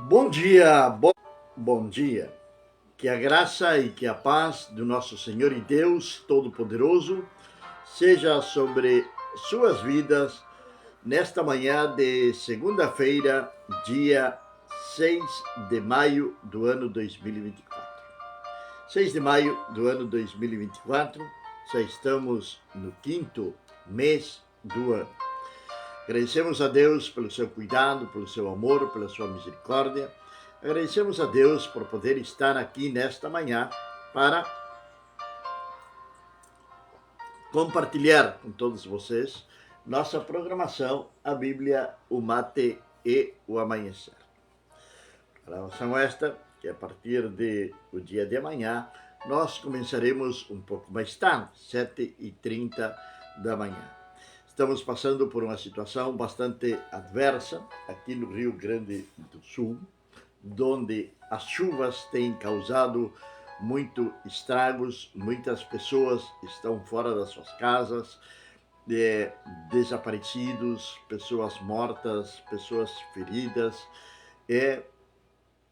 Bom dia. Que a graça e que a paz do nosso Senhor e Deus Todo-Poderoso seja sobre suas vidas nesta manhã de segunda-feira, dia 6 de maio do ano 2024. 6 de maio do ano 2024, já estamos no quinto mês do ano. Agradecemos a Deus pelo seu cuidado, pelo seu amor, pela sua misericórdia. Agradecemos a Deus por poder estar aqui nesta manhã para compartilhar com todos vocês nossa programação, a Bíblia, o Mate e o Amanhecer. Programação esta que a partir do dia de amanhã nós começaremos um pouco mais tarde, 7h30 da manhã. Estamos passando por uma situação bastante adversa aqui no Rio Grande do Sul, onde as chuvas têm causado muito estragos, muitas pessoas estão fora das suas casas, desaparecidos, pessoas mortas, pessoas feridas. É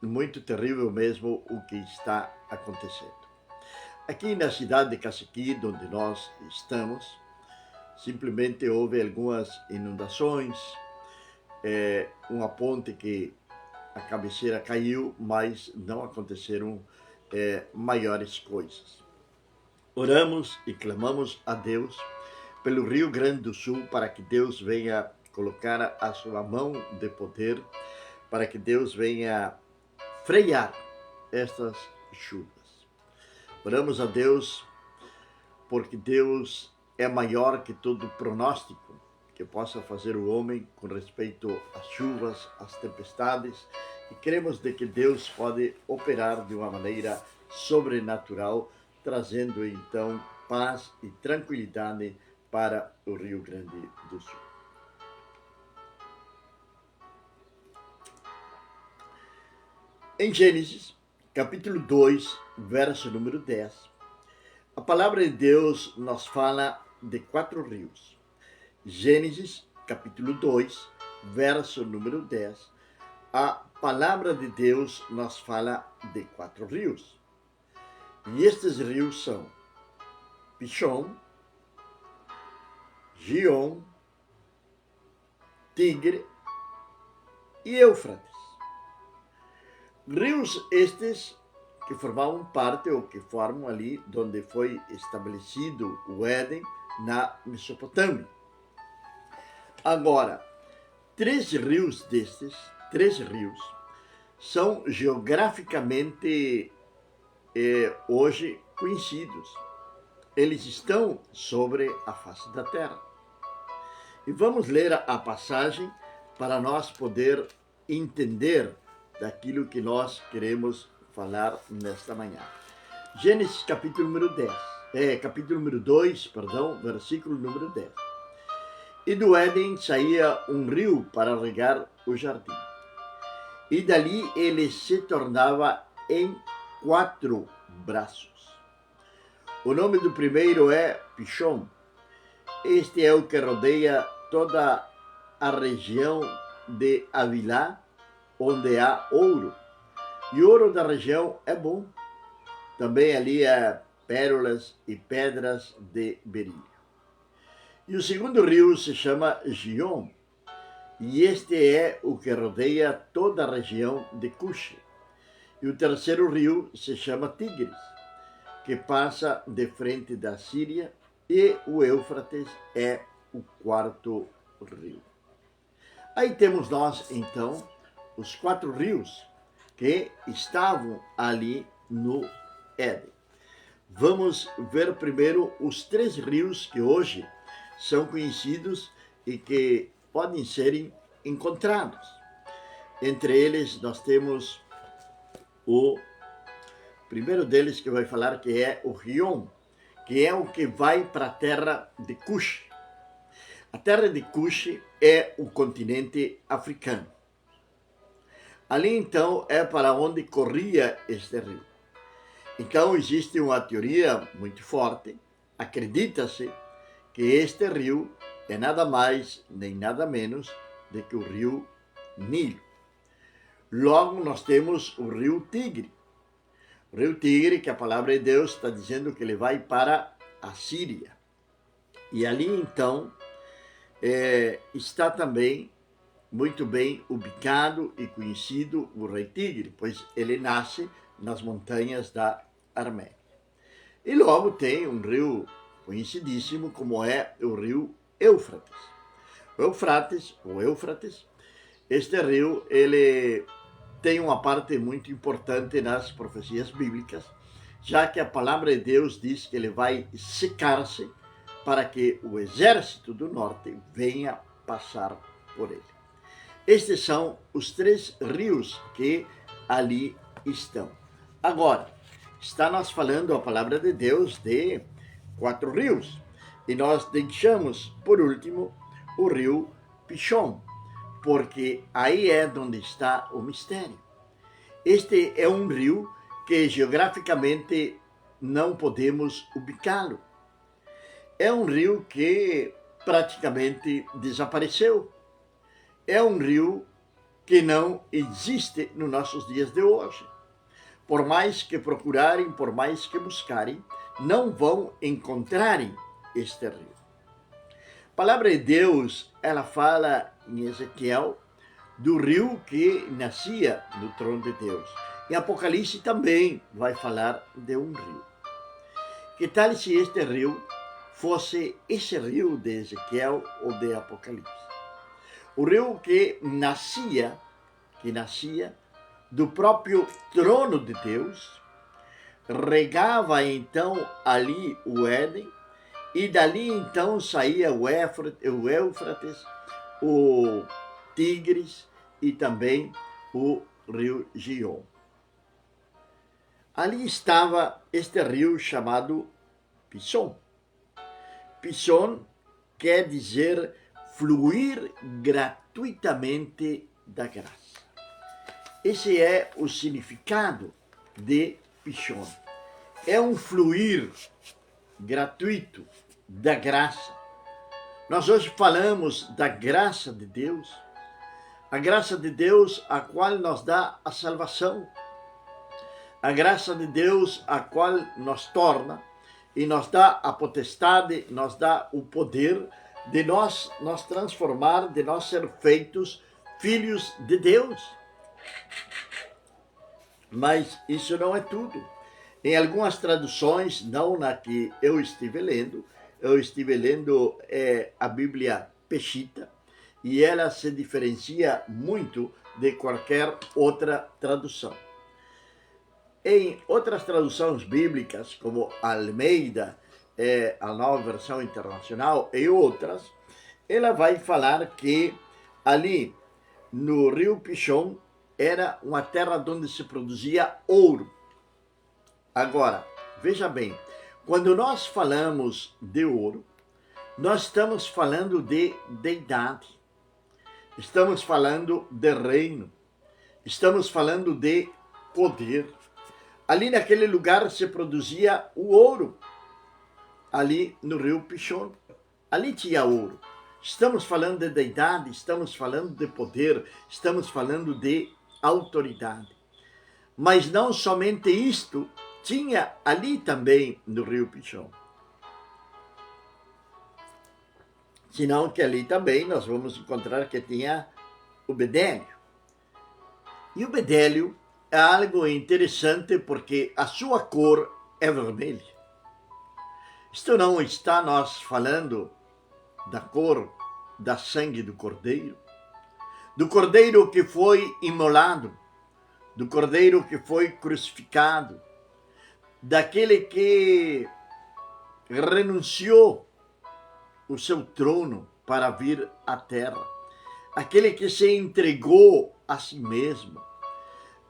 muito terrível mesmo o que está acontecendo. Aqui na cidade de Cacequi, onde nós estamos, simplesmente houve algumas inundações, uma ponte que a cabeceira caiu, mas não aconteceram maiores coisas. Oramos e clamamos a Deus pelo Rio Grande do Sul para que Deus venha colocar a sua mão de poder, para que Deus venha frear estas chuvas. Oramos a Deus porque Deus é maior que todo pronóstico que possa fazer o homem com respeito às chuvas, às tempestades, e cremos de que Deus pode operar de uma maneira sobrenatural, trazendo então paz e tranquilidade para o Rio Grande do Sul. Em Gênesis, capítulo 2, verso número 10, a palavra de Deus nos fala de 4 rios. Gênesis, capítulo 2, verso número 10, a palavra de Deus nos fala de 4 rios. E estes rios são Pishon, Gion, Tigre e Éufrates. Rios estes que formavam parte ou que formam ali onde foi estabelecido o Éden, na Mesopotâmia. Agora, 3 rios destes, 3 rios, são geograficamente hoje conhecidos. Eles estão sobre a face da terra. E vamos ler a passagem para nós poder entender daquilo que nós queremos falar nesta manhã. Gênesis capítulo número 2, versículo número 10. E do Éden saía um rio para regar o jardim. E dali ele se tornava em 4 braços. O nome do primeiro é Pishon. Este é o que rodeia toda a região de Havilá, onde há ouro. E o ouro da região é bom. Também ali há pérolas e pedras de berílio. E o segundo rio se chama Gion, e este é o que rodeia toda a região de Cush. E o terceiro rio se chama Tigres, que passa de frente da Síria, e o Éufrates é o quarto rio. Aí temos nós, então, os 4 rios que estavam ali no Éden. Vamos ver primeiro os 3 rios que hoje são conhecidos e que podem ser encontrados. Entre eles nós temos o primeiro deles que vai falar, que é o Rion, que é o que vai para a terra de Cush. A terra de Cush é o continente africano. Ali então é para onde corria este rio. Então existe uma teoria muito forte, acredita-se que este rio é nada mais nem nada menos do que o rio Nilo. Logo, nós temos o rio Tigre. O rio Tigre, que a palavra de Deus está dizendo que ele vai para a Síria. E ali, então, está também muito bem ubicado e conhecido o rei Tigre, pois ele nasce nas montanhas da Arménia. E logo tem um rio conhecidíssimo, como é o rio Éufrates. O Éufrates, este rio, ele tem uma parte muito importante nas profecias bíblicas, já que a palavra de Deus diz que ele vai secar-se para que o exército do norte venha passar por ele. Estes são os 3 rios que ali estão. Agora, está nós falando a palavra de Deus de 4 rios. E nós deixamos, por último, o rio Pishon, porque aí é onde está o mistério. Este é um rio que geograficamente não podemos ubicá-lo. É um rio que praticamente desapareceu. É um rio que não existe nos nossos dias de hoje. Por mais que procurarem, por mais que buscarem, não vão encontrarem este rio. A palavra de Deus, ela fala em Ezequiel do rio que nascia no trono de Deus. Em Apocalipse também vai falar de um rio. Que tal se este rio fosse esse rio de Ezequiel ou de Apocalipse? O rio que nascia do próprio trono de Deus, regava então ali o Éden, e dali então saía o Éufrates, o Tigres e também o rio Gion. Ali estava este rio chamado Pison. Pison quer dizer fluir gratuitamente da graça. Esse é o significado de Pishon. É um fluir gratuito da graça. Nós hoje falamos da graça de Deus, a graça de Deus a qual nos dá a salvação, a graça de Deus a qual nos torna e nos dá a potestade, nos dá o poder de nos transformar, de nós ser feitos filhos de Deus. Mas isso não é tudo. Em algumas traduções, não na que eu estive lendo a Bíblia Peshitta, e ela se diferencia muito de qualquer outra tradução. Em outras traduções bíblicas, como Almeida, a Nova Versão Internacional e outras, ela vai falar que ali no rio Pishon era uma terra onde se produzia ouro. Agora, veja bem, quando nós falamos de ouro, nós estamos falando de deidade, estamos falando de reino, estamos falando de poder. Ali naquele lugar se produzia o ouro, ali no rio Pishon, ali tinha ouro. Estamos falando de deidade, estamos falando de poder, estamos falando de autoridade. Mas não somente isto tinha ali também no rio Pishon, senão que ali também nós vamos encontrar que tinha o bedélio. E o bedélio é algo interessante porque a sua cor é vermelha. Isto não está nós falando da cor da sangue do cordeiro que foi imolado, do cordeiro que foi crucificado, daquele que renunciou o seu trono para vir à terra, aquele que se entregou a si mesmo,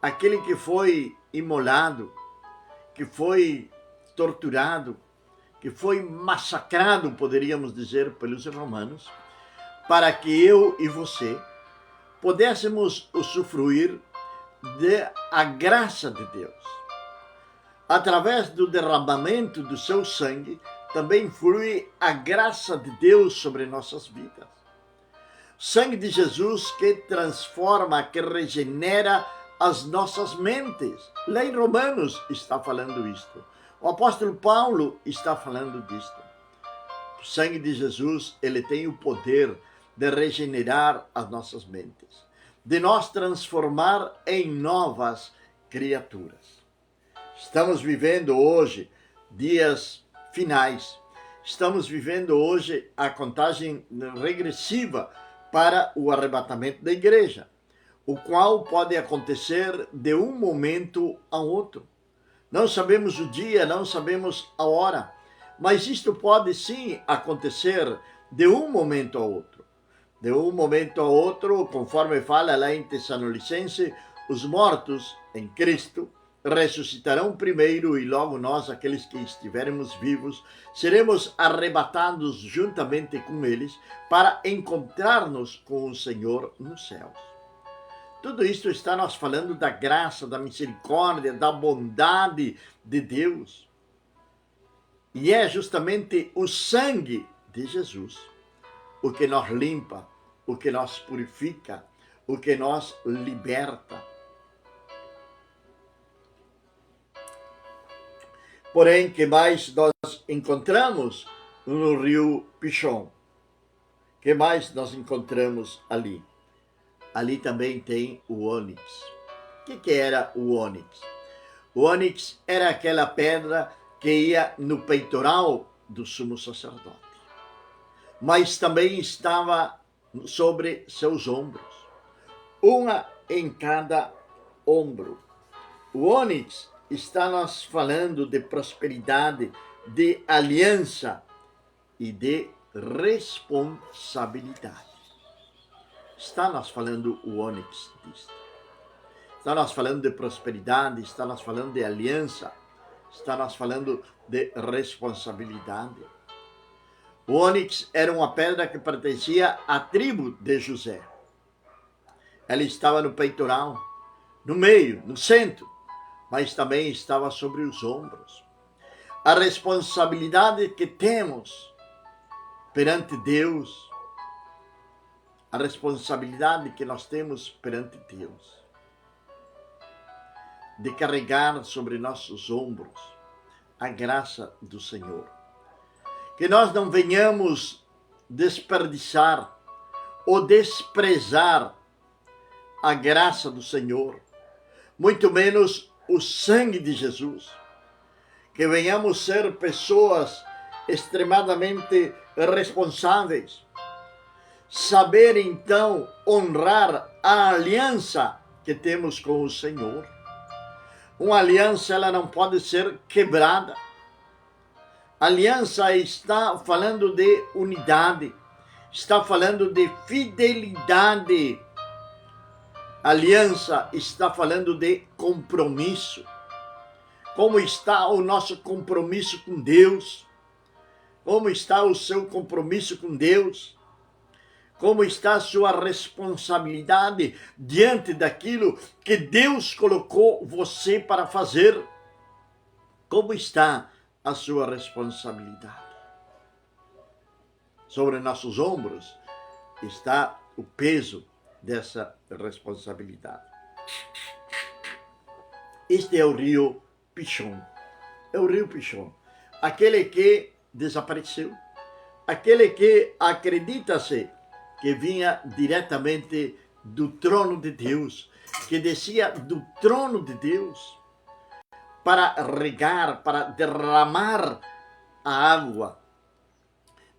aquele que foi imolado, que foi torturado, que foi massacrado, poderíamos dizer, pelos romanos, para que eu e você pudéssemos usufruir da graça de Deus. Através do derramamento do seu sangue, também flui a graça de Deus sobre nossas vidas. Sangue de Jesus que transforma, que regenera as nossas mentes. Lá em Romanos está falando isto. O apóstolo Paulo está falando disto. O sangue de Jesus, ele tem o poder de regenerar as nossas mentes, de nos transformar em novas criaturas. Estamos vivendo hoje dias finais. Estamos vivendo hoje a contagem regressiva para o arrebatamento da igreja, o qual pode acontecer de um momento a outro. Não sabemos o dia, não sabemos a hora, mas isto pode sim acontecer de um momento a outro. De um momento a outro, conforme fala lá em Tessalonicenses, os mortos em Cristo ressuscitarão primeiro e logo nós, aqueles que estivermos vivos, seremos arrebatados juntamente com eles para encontrar-nos com o Senhor nos céus. Tudo isso está nos falando da graça, da misericórdia, da bondade de Deus. E é justamente o sangue de Jesus o que nos limpa, o que nos purifica, o que nos liberta. Porém, que mais nós encontramos no rio Pichon? Que mais nós encontramos ali? Ali também tem o ônix. O que era o ônix? O ônix era aquela pedra que ia no peitoral do sumo sacerdote, mas também estava sobre seus ombros, uma em cada ombro. O ônix está nos falando de prosperidade, de aliança e de responsabilidade. Está nos falando o ônix disto. Está nos falando de prosperidade, está nos falando de aliança, está nos falando de responsabilidade. O ônix era uma pedra que pertencia à tribo de José. Ela estava no peitoral, no meio, no centro, mas também estava sobre os ombros. A responsabilidade que temos perante Deus, a responsabilidade que nós temos perante Deus, de carregar sobre nossos ombros a graça do Senhor. Que nós não venhamos desperdiçar ou desprezar a graça do Senhor, muito menos o sangue de Jesus. Que venhamos ser pessoas extremadamente responsáveis, saber então honrar a aliança que temos com o Senhor. Uma aliança, ela não pode ser quebrada. Aliança está falando de unidade, está falando de fidelidade. Aliança está falando de compromisso. Como está o nosso compromisso com Deus? Como está o seu compromisso com Deus? Como está a sua responsabilidade diante daquilo que Deus colocou você para fazer? Como está a sua responsabilidade? Sobre nossos ombros está o peso dessa responsabilidade. Este é o rio Pichon. É o rio Pichon. Aquele que desapareceu. Aquele que acredita-se que vinha diretamente do trono de Deus, que descia do trono de Deus para regar, para derramar a água.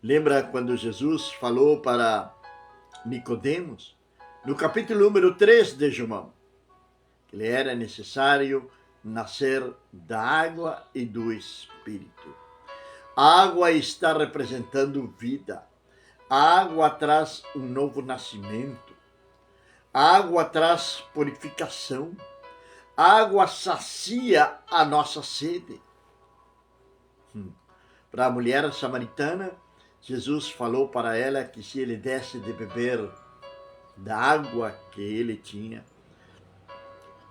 Lembra quando Jesus falou para Nicodemos, no capítulo número 3 de João, que lhe era necessário nascer da água e do Espírito. A água está representando vida. A água traz um novo nascimento. A água traz purificação. A água sacia a nossa sede. Para a mulher samaritana, Jesus falou para ela que se ele desse de beber da água que ele tinha,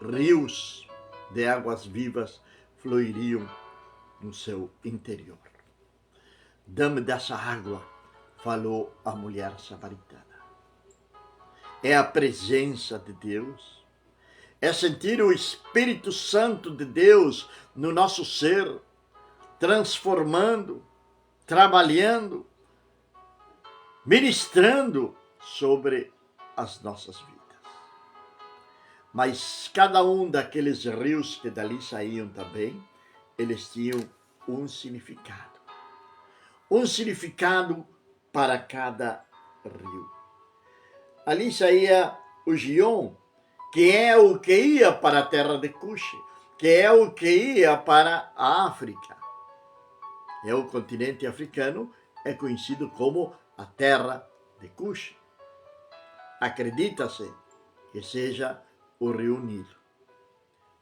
rios de águas vivas fluiriam no seu interior. Dame dessa água, falou a mulher samaritana. É a presença de Deus, é sentir o Espírito Santo de Deus no nosso ser, transformando, trabalhando, ministrando sobre as nossas vidas. Mas cada um daqueles rios que dali saíam também, eles tinham um significado. Um significado para cada rio. Ali saía o Gion, que é o que ia para a terra de Cush, que é o que ia para a África. É o continente africano, é conhecido como a terra de Cush. Acredita-se que seja o rio Nilo.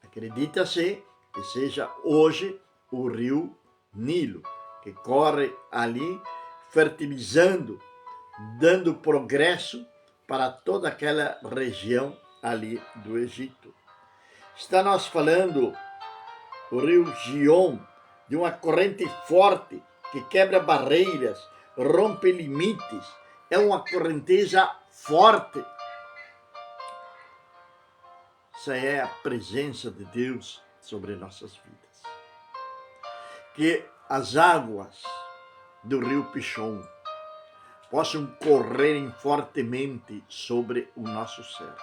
Acredita-se que seja hoje o rio Nilo, que corre ali, fertilizando, dando progresso para toda aquela região ali do Egito. Está nós falando o rio Gion, de uma corrente forte que quebra barreiras, rompe limites, é uma correnteza forte. Essa é a presença de Deus sobre nossas vidas. Que as águas do rio Pichon possam correrem fortemente sobre o nosso ser.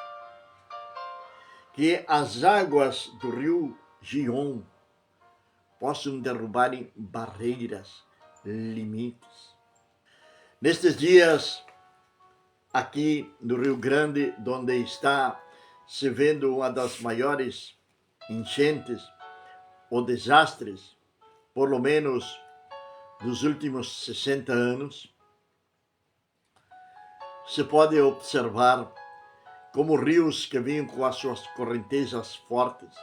Que as águas do rio Gion possam derrubarem barreiras, limites. Nestes dias, aqui no Rio Grande, onde está se vendo uma das maiores enchentes ou desastres, por lo menos dos últimos 60 anos, se pode observar como rios que vinham com as suas correntezas fortes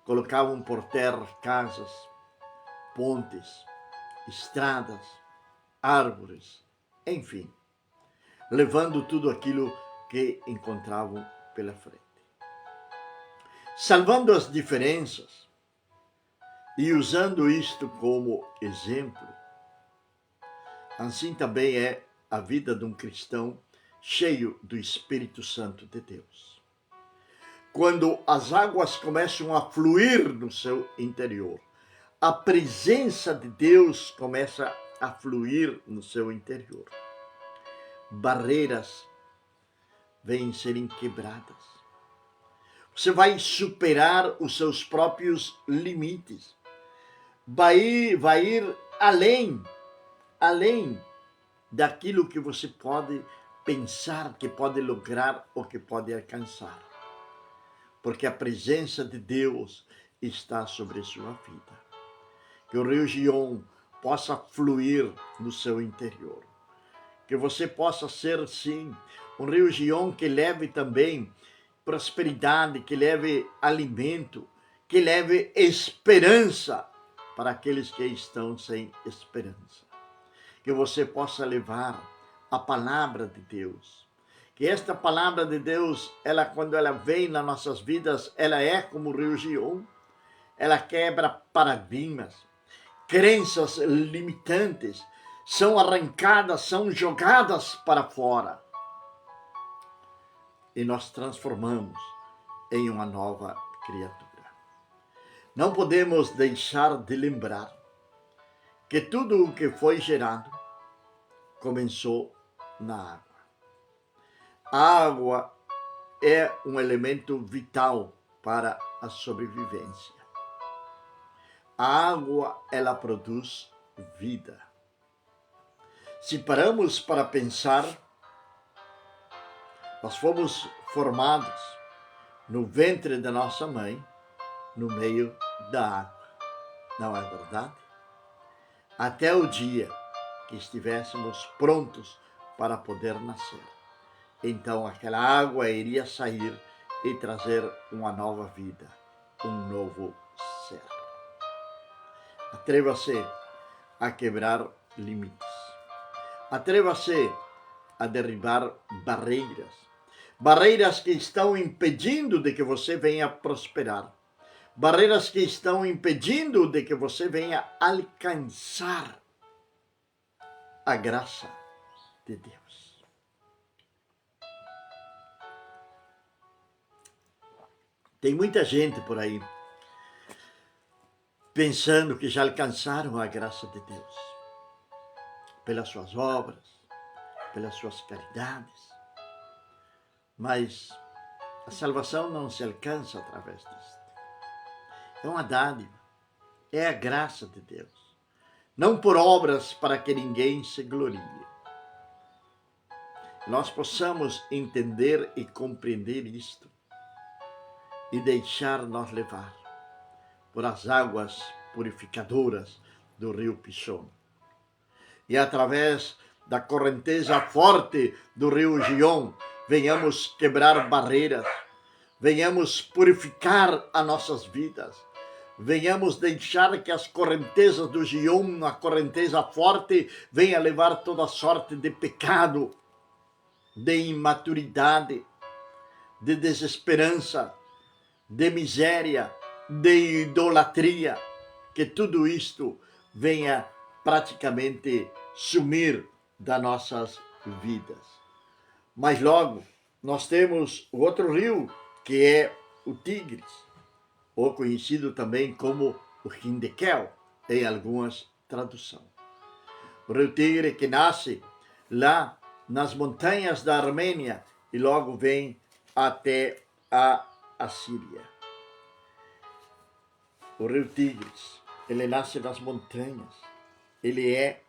colocavam por terra casas, pontes, estradas, árvores, enfim, levando tudo aquilo que encontravam pela frente. Salvando as diferenças e usando isto como exemplo, assim também é a vida de um cristão cheio do Espírito Santo de Deus. Quando as águas começam a fluir no seu interior, a presença de Deus começa a fluir no seu interior. Barreiras vêm serem quebradas. Você vai superar os seus próprios limites. Vai ir além daquilo que você pode pensar, que pode lograr ou que pode alcançar. Porque a presença de Deus está sobre sua vida. Que o rio Gion possa fluir no seu interior. Que você possa ser, sim, um rio Gion que leve também prosperidade, que leve alimento, que leve esperança para aqueles que estão sem esperança. Que você possa levar a palavra de Deus. Que esta palavra de Deus, ela quando ela vem nas nossas vidas, ela é como o rio Gion. Ela quebra paradigmas, crenças limitantes, são arrancadas, são jogadas para fora. E nós transformamos em uma nova criatura. Não podemos deixar de lembrar que tudo o que foi gerado começou na água. A água é um elemento vital para a sobrevivência. A água, ela produz vida. Se paramos para pensar, nós fomos formados no ventre da nossa mãe, no meio da água. Não é verdade? Até o dia que estivéssemos prontos para poder nascer. Então aquela água iria sair e trazer uma nova vida, um novo ser. Atreva-se a quebrar limites. Atreva-se a derribar barreiras. Barreiras que estão impedindo de que você venha prosperar. Barreiras que estão impedindo de que você venha alcançar a graça de Deus. Tem muita gente por aí pensando que já alcançaram a graça de Deus pelas suas obras, pelas suas caridades, mas a salvação não se alcança através disso. É uma dádiva, é a graça de Deus, não por obras para que ninguém se glorie. Nós possamos entender e compreender isto e deixar-nos levar por as águas purificadoras do rio Pishon. E através da correnteza forte do rio Gion, venhamos quebrar barreiras, venhamos purificar as nossas vidas, venhamos deixar que as correntezas do Gion, a correnteza forte, venha levar toda sorte de pecado, de imaturidade, de desesperança, de miséria, de idolatria, que tudo isto venha praticamente sumir das nossas vidas. Mas logo, nós temos o outro rio, que é o Tigres, ou conhecido também como o Hindekel, em algumas traduções. O rio Tigre que nasce lá nas montanhas da Armênia e logo vem até a Assíria. O rio Tigres, ele nasce nas montanhas, ele é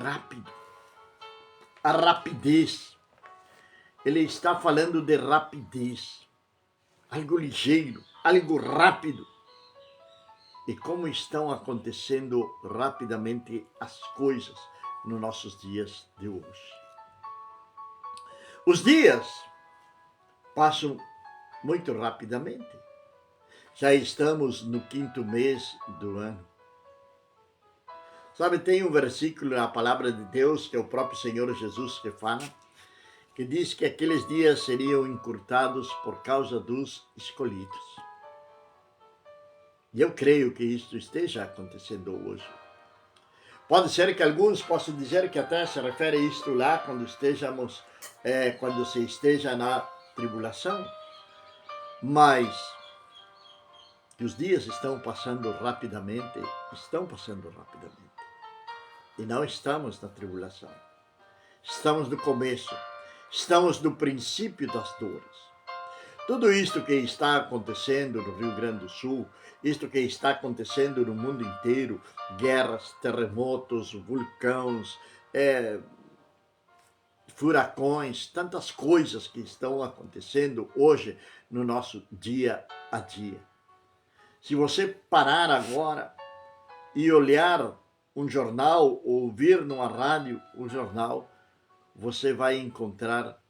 rápido. A rapidez, ele está falando de rapidez, algo ligeiro, algo rápido. E como estão acontecendo rapidamente as coisas nos nossos dias de hoje. Os dias passam muito rapidamente. Já estamos no 5º mês do ano. Sabe, tem um versículo na palavra de Deus, que é o próprio Senhor Jesus que fala, que diz que aqueles dias seriam encurtados por causa dos escolhidos. E eu creio que isso esteja acontecendo hoje. Pode ser que alguns possam dizer que até se refere a isto lá quando quando se esteja na tribulação, mas que os dias estão passando rapidamente, e não estamos na tribulação. Estamos no começo, estamos no princípio das dores. Tudo isto que está acontecendo no Rio Grande do Sul, isto que está acontecendo no mundo inteiro, guerras, terremotos, vulcões, furacões, tantas coisas que estão acontecendo hoje no nosso dia a dia. Se você parar agora e olhar um jornal, ou ouvir numa rádio um jornal, você vai encontrar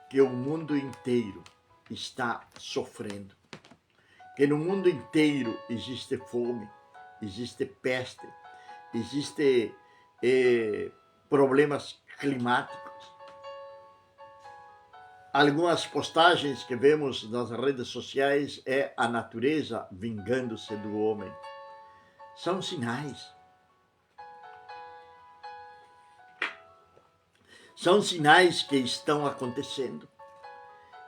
que o mundo inteiro está sofrendo. Que no mundo inteiro existe fome, existe peste, existe problemas climáticos. Algumas postagens que vemos nas redes sociais é a natureza vingando-se do homem. São sinais. São sinais que estão acontecendo.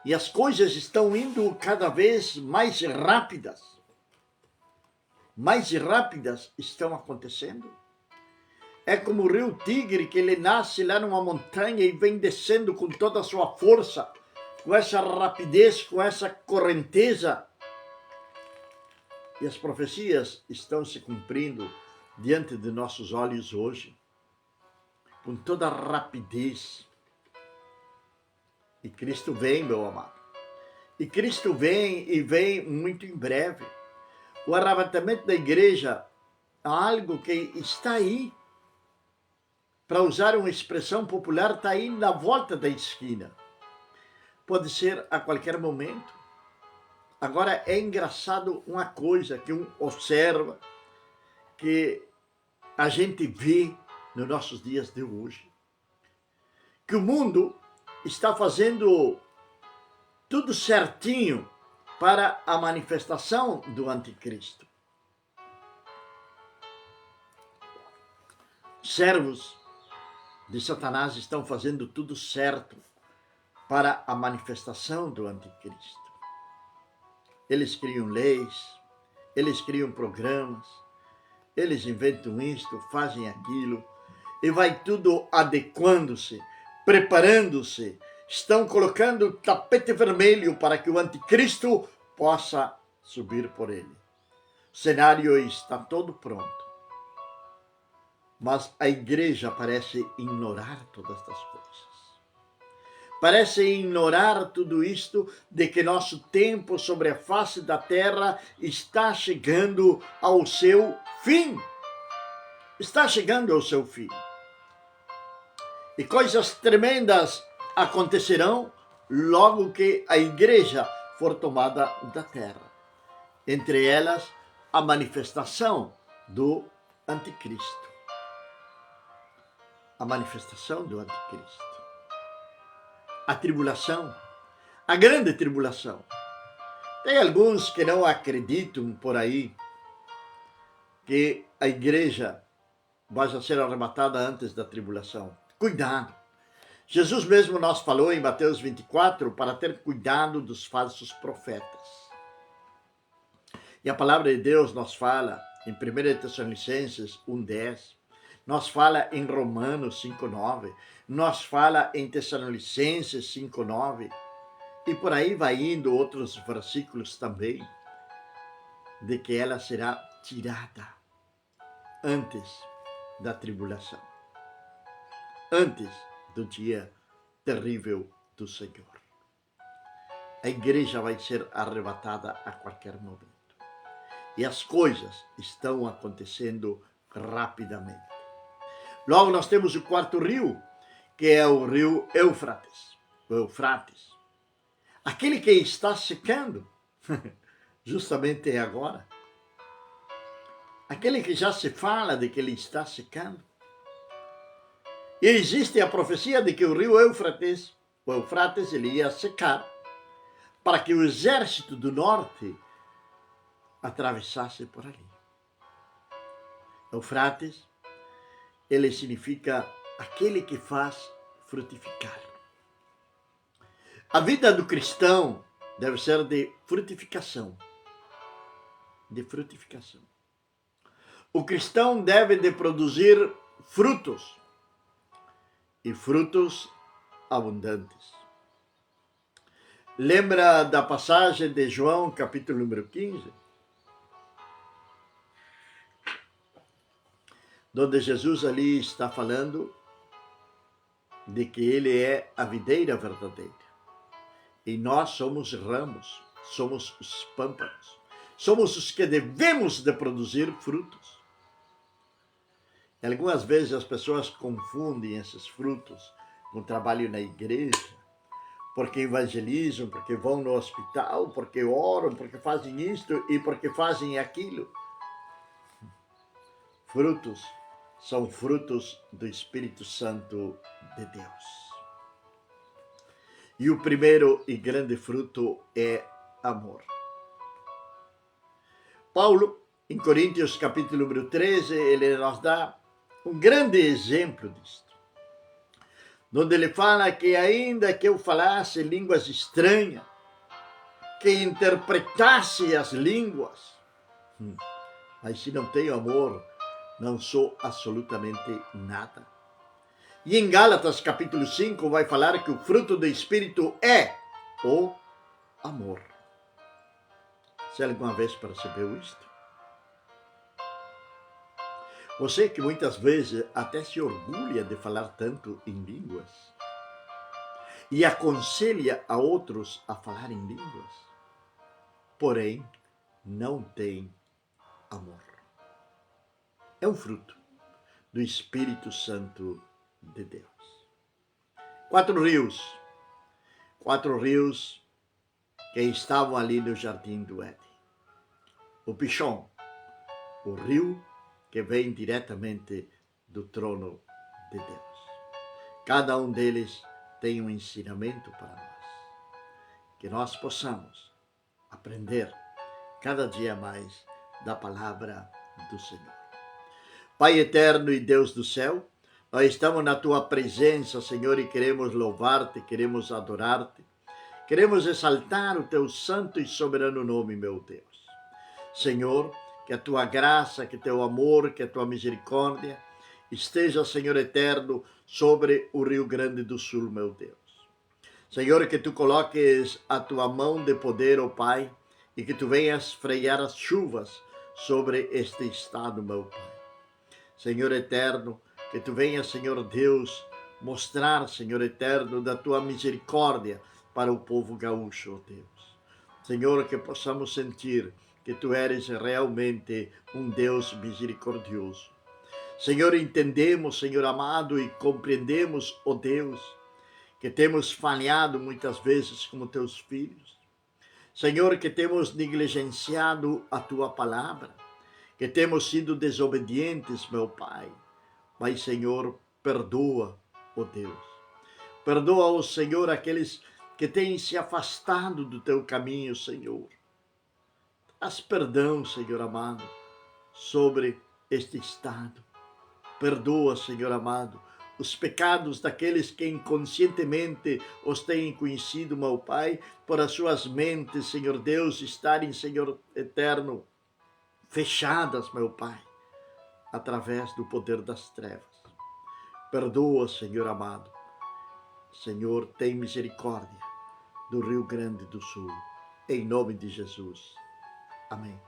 E as coisas estão indo cada vez mais rápidas. Mais rápidas estão acontecendo. É como o rio Tigre, que ele nasce lá numa montanha e vem descendo com toda a sua força, com essa rapidez, com essa correnteza. E as profecias estão se cumprindo diante de nossos olhos hoje, com toda a rapidez. E Cristo vem, meu amado. E Cristo vem, e vem muito em breve. O arrebatamento da igreja é algo que está aí. Para usar uma expressão popular, está aí na volta da esquina. Pode ser a qualquer momento. Agora, é engraçado uma coisa que um observa, que a gente vê nos nossos dias de hoje. Que o mundo está fazendo tudo certinho para a manifestação do anticristo. Servos de Satanás estão fazendo tudo certo para a manifestação do anticristo. eles criam leis, eles criam programas, eles inventam isto, fazem aquilo, e vai tudo adequando-se, preparando-se, estão colocando tapete vermelho para que o anticristo possa subir por ele. O cenário está todo pronto. Mas a igreja parece ignorar todas estas coisas. Parece ignorar tudo isto de que nosso tempo sobre a face da terra está chegando ao seu fim. Está chegando ao seu fim. E coisas tremendas acontecerão logo que a igreja for tomada da terra. Entre elas, a manifestação do anticristo. A manifestação do anticristo. A tribulação, a grande tribulação. Tem alguns que não acreditam por aí que a igreja vai ser arrebatada antes da tribulação. Cuidado. Jesus mesmo nos falou em Mateus 24 para ter cuidado dos falsos profetas. E a palavra de Deus nos fala em 1 Tessalonicenses 1:10, nos fala em Romanos 5:9, nos fala em Tessalonicenses 5:9, e por aí vai indo outros versículos também, de que ela será tirada antes da tribulação, antes do dia terrível do Senhor. A igreja vai ser arrebatada a qualquer momento. E as coisas estão acontecendo rapidamente. Logo nós temos o quarto rio, que é o rio Eufrates. O Eufrates. Aquele que está secando, justamente agora. Aquele que já se fala de que ele está secando. E existe a profecia de que o rio Eufrates, ele ia secar, para que o exército do norte atravessasse por ali. Eufrates, ele significa aquele que faz frutificar. A vida do cristão deve ser de frutificação. De frutificação. O cristão deve de produzir frutos. E frutos abundantes. Lembra da passagem de João, capítulo número 15? Onde Jesus ali está falando de que ele é a videira verdadeira. E nós somos ramos, somos os pâmpanos. Somos os que devemos de produzir frutos. E algumas vezes as pessoas confundem esses frutos com o trabalho na igreja, porque evangelizam, porque vão no hospital, porque oram, porque fazem isto e porque fazem aquilo. Frutos são frutos do Espírito Santo de Deus. E o primeiro e grande fruto é amor. Paulo, em Coríntios capítulo número 13, ele nos dá um grande exemplo disto. Onde ele fala que ainda que eu falasse línguas estranhas, que interpretasse as línguas, mas se não tenho amor, não sou absolutamente nada. E em Gálatas capítulo 5 vai falar que o fruto do Espírito é o amor. Você alguma vez percebeu isto? Você que muitas vezes até se orgulha de falar tanto em línguas e aconselha a outros a falar em línguas, porém não tem amor. É um fruto do Espírito Santo de Deus. 4 rios que estavam ali no jardim do Éden. O Pishon, o rio que vem diretamente do trono de Deus. Cada um deles tem um ensinamento para nós. Que nós possamos aprender cada dia mais da palavra do Senhor. Pai eterno e Deus do céu, nós estamos na Tua presença, Senhor, e queremos louvar-te, queremos adorar-te. Queremos exaltar o teu santo e soberano nome, meu Deus. Senhor, que a tua graça, que teu amor, que a tua misericórdia esteja, Senhor eterno, sobre o Rio Grande do Sul, meu Deus. Senhor, que tu coloques a tua mão de poder, ó Pai, e que tu venhas frear as chuvas sobre este estado, meu Pai. Senhor eterno, que tu venhas, Senhor Deus, mostrar, Senhor eterno, da tua misericórdia para o povo gaúcho, ó Deus. Senhor, que possamos sentir que tu eres realmente um Deus misericordioso. Senhor, entendemos, Senhor amado, e compreendemos, ó Deus, que temos falhado muitas vezes como teus filhos. Senhor, que temos negligenciado a tua palavra, que temos sido desobedientes, meu Pai. Mas, Senhor, perdoa, ó Deus. Perdoa, ó Senhor, aqueles que têm se afastado do teu caminho, Senhor. Traz perdão, Senhor amado, sobre este estado. Perdoa, Senhor amado, os pecados daqueles que inconscientemente os têm conhecido, meu Pai, por as suas mentes, Senhor Deus, estarem, Senhor eterno, fechadas, meu Pai, através do poder das trevas. Perdoa, Senhor amado. Senhor, tem misericórdia do Rio Grande do Sul. Em nome de Jesus. Amém.